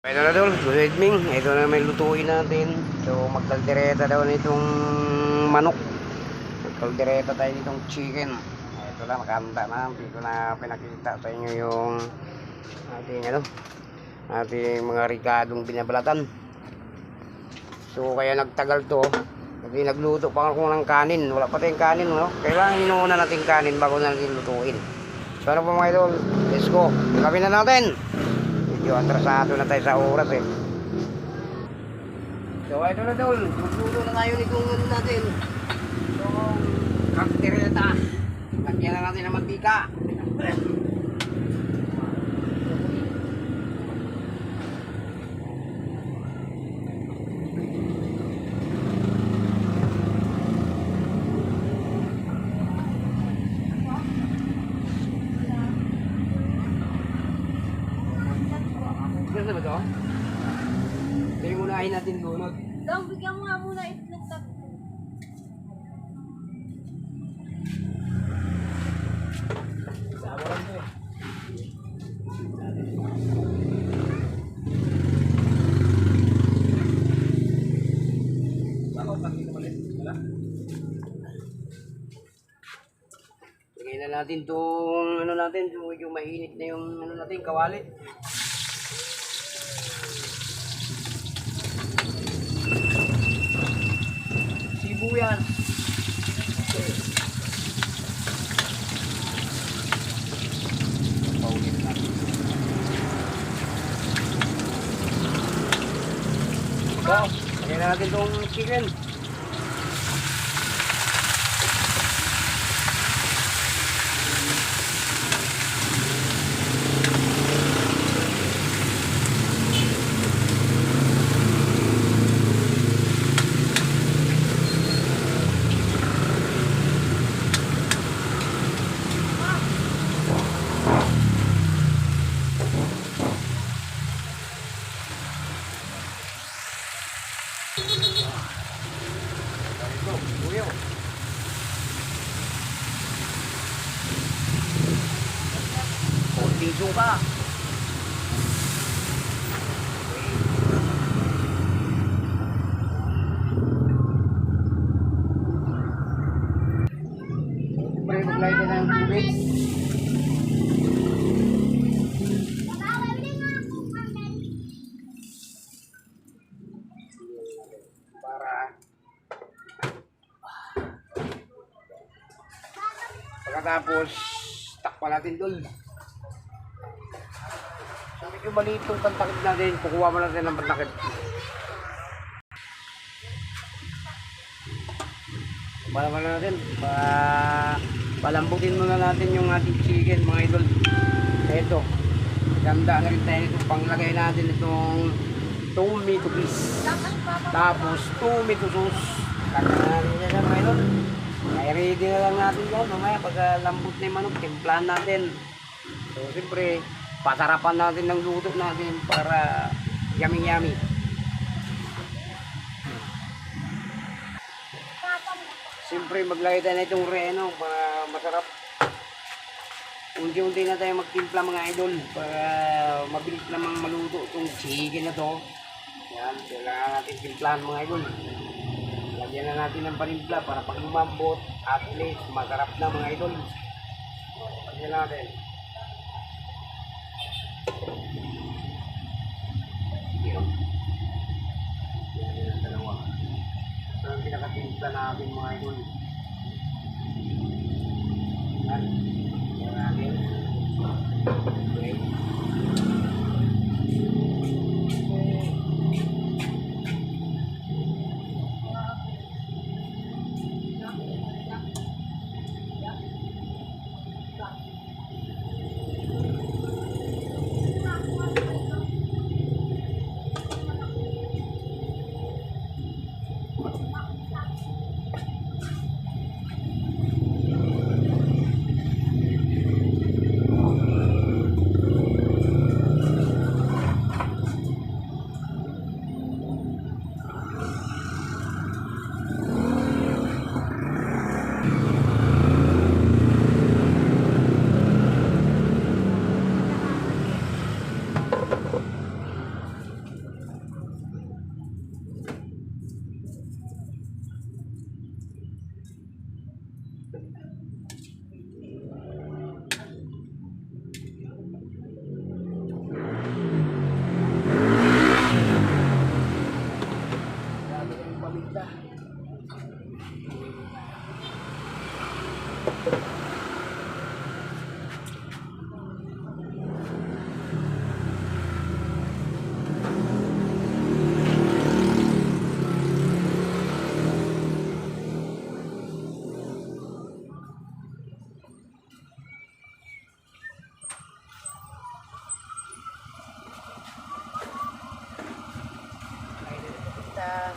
Ito na tol, good evening. Ito na may lutuin natin. So magkaldereta daw nitong manok. Magkaldereta tayo nitong chicken. Ito na, makahanda na. Dito na pinakita sa inyo yung ating mga ricadong binabalatan. So kaya nagtagal to. Kasi nagluto pa ako ng kanin. Wala pa tayong kanin, no? Kailangan inuuna natin kanin bago natin lutuin. So ano po mga idol? Let's go. Gawin na natin. Medyo atrasado na tayo sa oras eh. So ito na tol, magluto na tayo nitong ano natin. So, kaktereta. Lagyan na natin ng mantika. Gusto ba ito? Ito yung unahin natin lunod. Dong, bigyan mo nga muna itlog na. Sabaran mo eh. Bakit pag dito malit? Wala? Lagay na natin itong ano natin, yung mainit na yung ano natin, kawali. Sibuyas. Paulit natin. So, lagyan na natin itong chicken. Konting suka. Siyempre, maglagay ka ng tubig. Pagkatapos, takpan natin doon. So, medyo maliit yung pantakip natin. Kukuha mo natin ng pantakip. Palaman natin. Palambutin muna natin yung ating chicken, mga idol. Ito. Ganda na rin tayo itong panglagay natin itong tomato paste. Tapos tomato sauce. Lagyan natin yan, mga idol. Ay ready na lang natin yan. Mamaya pag lambot na yung manok, timplahan natin. So siyempre, pasarapan natin ng luto natin para yummy. Siyempre, maglagay tayo na itong reno para masarap. Unti-unti na tayo magtimpla mga idol para mabilis namang maluto itong chicken na to. Yan, kailangan natin timplahan mga idol. Lagyan na natin ng panimpla para pag lumambot, at least masarap na mga idol. Lagyan natin. Yan. Lagyan ng dalawa. Ito ang pinakatimpla natin mga idol. Yan. Lagyan natin. Okay. yan.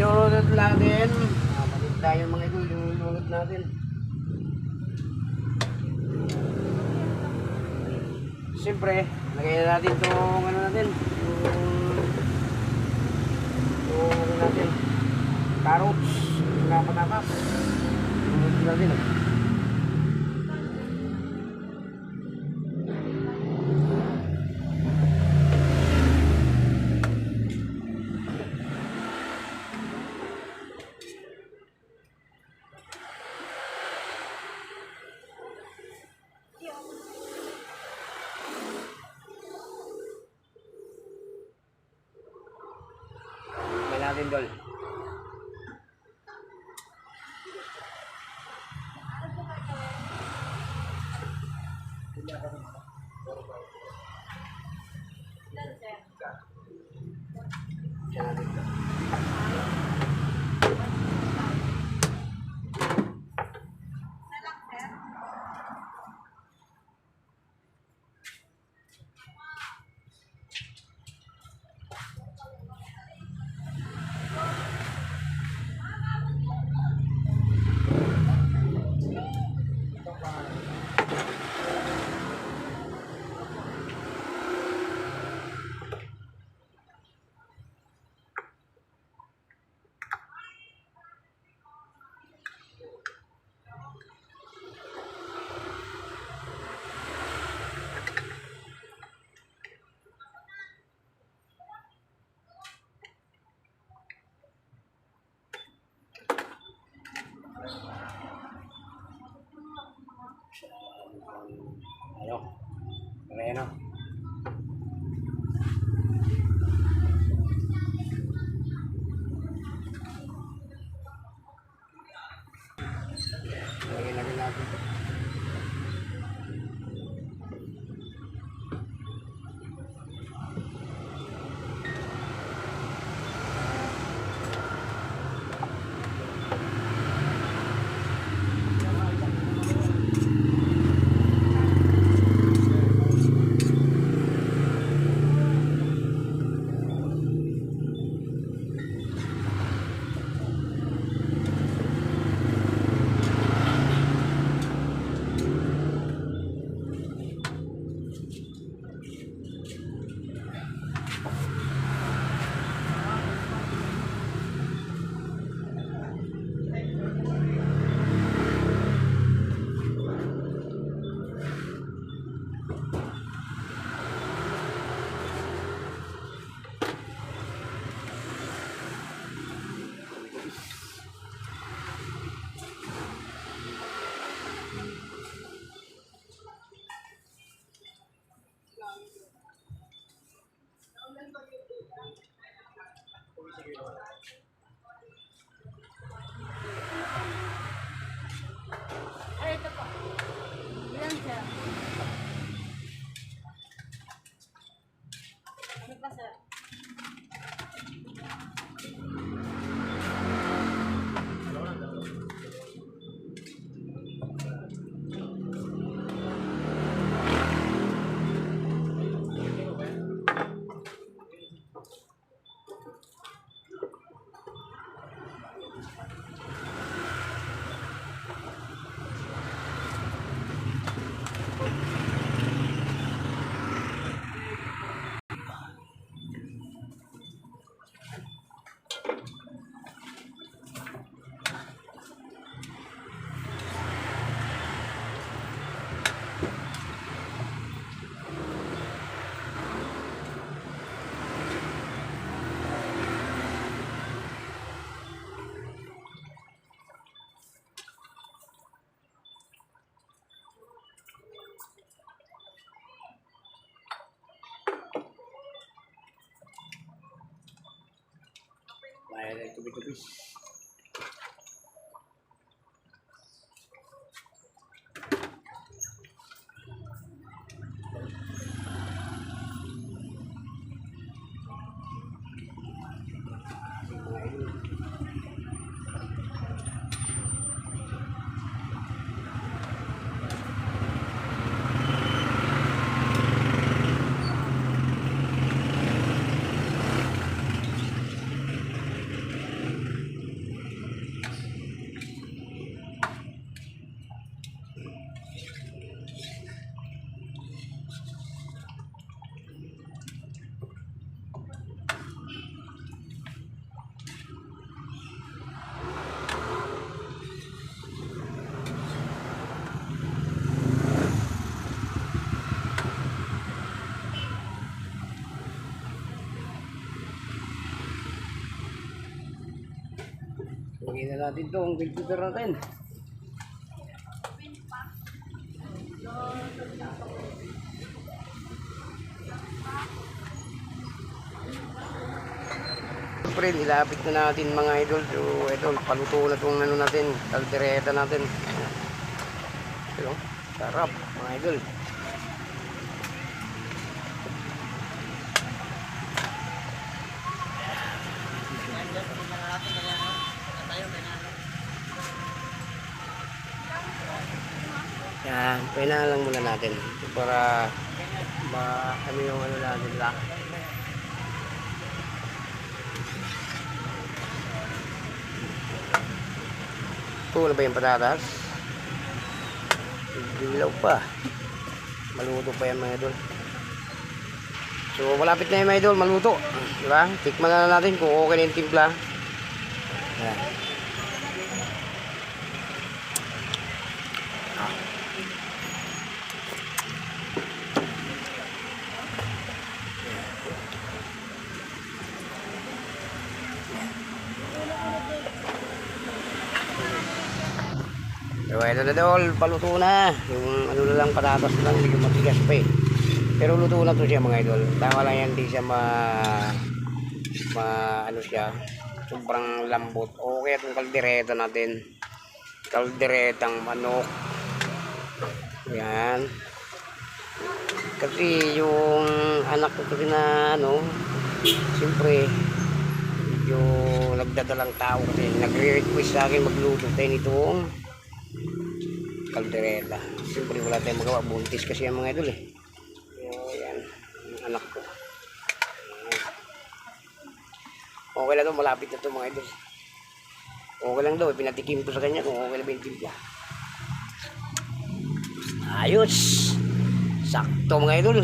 Inulunod natin. Malit tayo mga idol, inulunod natin. Siyempre, lagay na natin itong ano natin, yung ano natin, carrots, na patatas. Inulunod natin. Lagay natin dol. Lagyan natin dol. Ano? Reno. Lagyan natin natin. Ay, ito po. Ilan, sir? Ano pa, sir? Bayad ng tubig-tubig. Lagyan na natin itong filter natin. Siyempre, nilapit na natin mga idol. So, idol, paluto na itong ano natin, kaldereta natin. Pero, sarap mga idol. Yan, pwede lang muna natin para ano yung ano natin lang. Ito na ba yung patatas? Dilaw pa. Maluto pa yan mga idol. So malapit na yung mga idol, maluto. Diba? Tikman na natin kung okay na yung timpla. Yan. So ito na dol, paluto na. Yung ano na lang, patatas lang, hindi yung matigas pa eh. Pero luto na to siya mga idol. Tama lang yan, hindi siya ano siya, sobrang lambot. Okay itong kaldereta natin. Kalderetang manok. Yan. Kasi yung anak ko kasi na ano, siyempre, yung nagdadalang tao kasi nagre-request sa akin magluto tayo nitong kaldereta. Siyempre wala tayong magawa, buntis kasi ang mga idol eh. So yan, yung anak ko. Okay lang daw, malapit na ito mga idol. Okay lang daw, pinatikim ko sa kanya kung okay lang yung timpla. Ayos! Sakto mga idol.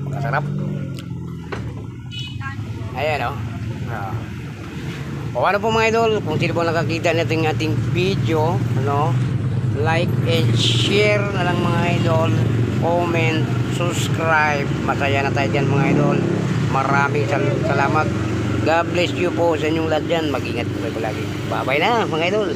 Napakasarap. Ayan o. O ano po mga idol, kung sino po nakakita natin ating video, ano, like and share na lang mga idol, comment, subscribe. Masaya na tayo dyan mga idol. Maraming salamat. God bless you po sa inyong lahat dyan. Mag-ingat po kayo lagi. Bye bye na mga idol.